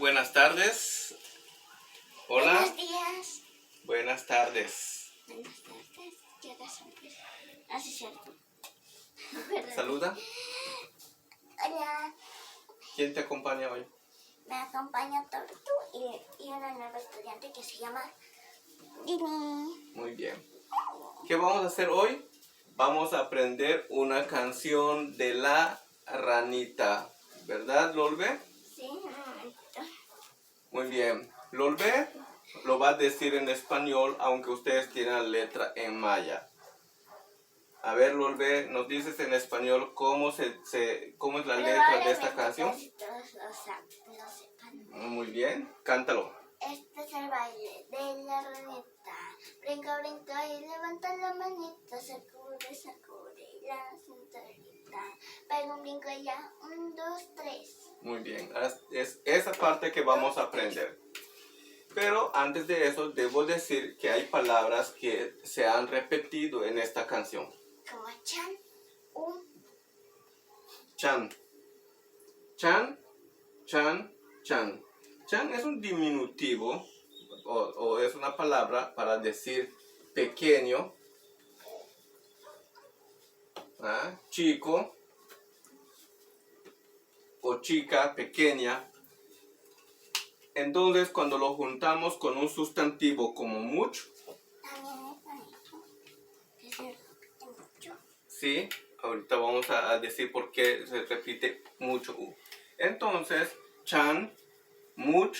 buenas tardes. Hola. Buenos días. Buenas tardes. Buenas tardes. ¿Qué hora son? Así es cierto. Perdón. Saluda. Hola. ¿Quién te acompaña hoy? Me acompaña Tortu y una nueva estudiante que se llama Dini. Muy bien. ¿Qué vamos a hacer hoy? Vamos a aprender una canción de La Ranita. ¿Verdad, Lolbe? Sí, un momento. Muy bien. Lolbe lo va a decir en español, aunque ustedes tienen la letra en maya. A ver, Lolbe, nos dices en español cómo es la letra de esta canción. Casi todos lo sepan. Muy bien, cántalo. Este es el baile de la ranita. Brinca, brinca y levanta la manita. Sacude, sacude la cinturita. Pega un brinco y ya. 1, 2, 3. Muy bien, es esa parte que vamos a aprender. Pero antes de eso, debo decir que hay palabras que se han repetido en esta canción. Como chan, Chan. Chan, chan, chan. Chan es un diminutivo o es una palabra para decir pequeño, chico o chica, pequeña. Entonces, cuando lo juntamos con un sustantivo como mucho, también es bonito. Que se repite mucho. sí, ahorita vamos a decir por qué se repite mucho u. Entonces, chan, much,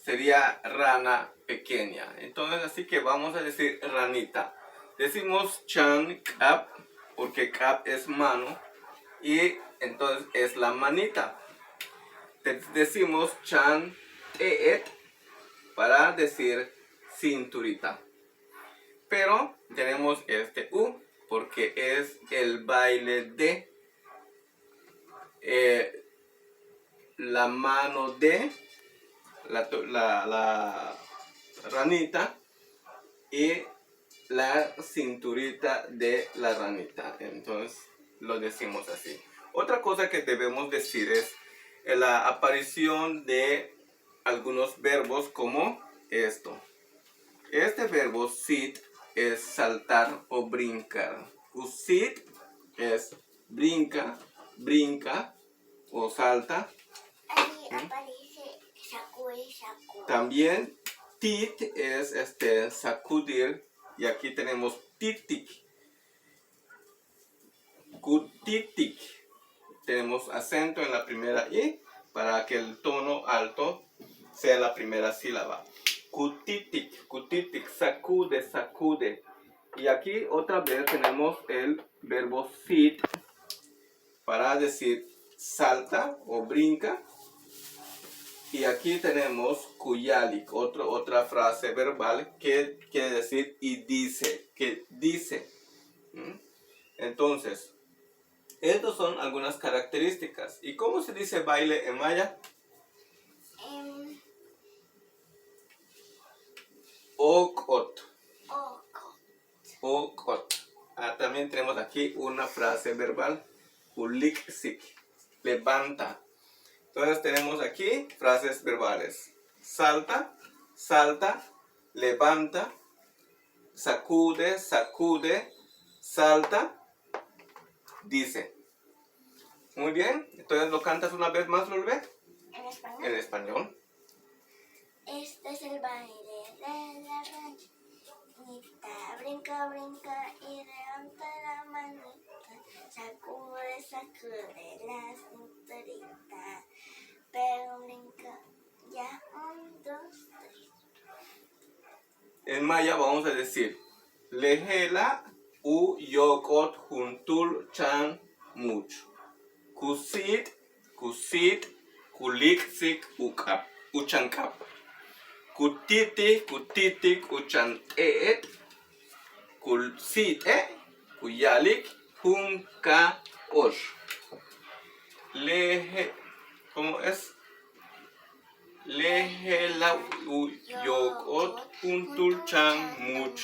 sería rana pequeña. Entonces, así que vamos a decir ranita. Decimos chan, kap, porque kap es mano, y entonces es la manita. Decimos chan, teet, para decir cinturita. Pero tenemos este u, porque es el baile de la mano de la ranita y la cinturita de la ranita. Entonces lo decimos así. Otra cosa que debemos decir es la aparición de algunos verbos como esto. Este verbo sit es saltar o brincar. Sit es brinca, brinca o salta. Ahí aparece sacude, sacude. También tit es sacudir, y aquí tenemos titik. Kutitik. Tenemos acento en la primera i para que el tono alto sea la primera sílaba. Kutitik, kutitik, sacude, sacude. Y aquí otra vez tenemos el verbo sit para decir salta o brinca. Y aquí tenemos kuyalik, otra frase verbal que quiere decir y dice, que dice. Entonces, estas son algunas características. ¿Y cómo se dice baile en maya? Okot. Okot. También tenemos aquí una frase verbal. Uliksik. Levanta. Entonces tenemos aquí frases verbales. Salta, salta, levanta, sacude, sacude, salta, dice. Muy bien. Entonces lo cantas una vez más, Lolbe. ¿En español? En español. Este es el baile de la ranita. Brinca, brinca y levanta la manita. Sacude, sacude la cinturita. Pero brinca ya. 1, 2, 3. En maya vamos a decir lehela u yokot juntul chan much. Kusit, kusit, kuliksik ukap, uchankap. Kutiti, kutitik, uchanteet, kulsite, kuyalik, hunka osh. Lehe, ¿cómo es? Lehela u yokot juntul chan much.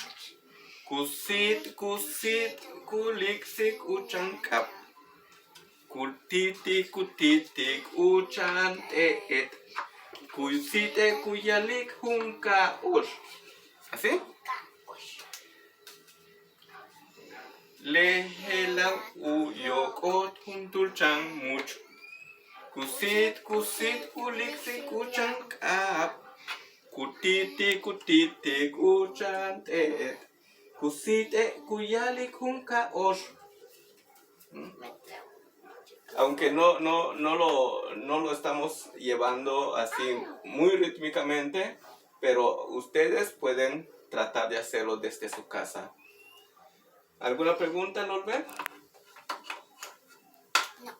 Kusit, kusit, kuliksik, uchankap. Kutiti, kutitik, uchanteet. Kuisite kuyalik hunka ush. ¿Así? Lehelau uyokot huntulchan much. Kusit kuliksi kuchan kap. Kutiti kuchan te. Kusite kuyalik hunka osh. Aunque no lo estamos llevando así muy rítmicamente, pero ustedes pueden tratar de hacerlo desde su casa. ¿Alguna pregunta, Norbert? No.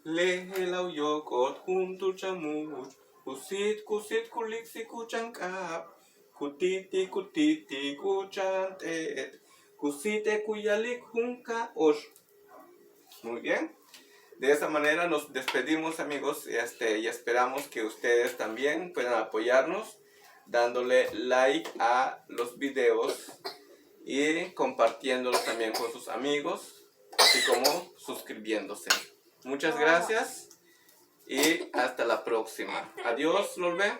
Lehelau yokot huntul chamuch. Kusit kuliksi kuchan kap. Kutiti kuchan te. Kusite kuyalik hunka osh. Muy bien. De esa manera nos despedimos, amigos, y esperamos que ustedes también puedan apoyarnos dándole like a los videos y compartiéndolos también con sus amigos, así como suscribiéndose. Muchas gracias y hasta la próxima. Adiós, Lorbe.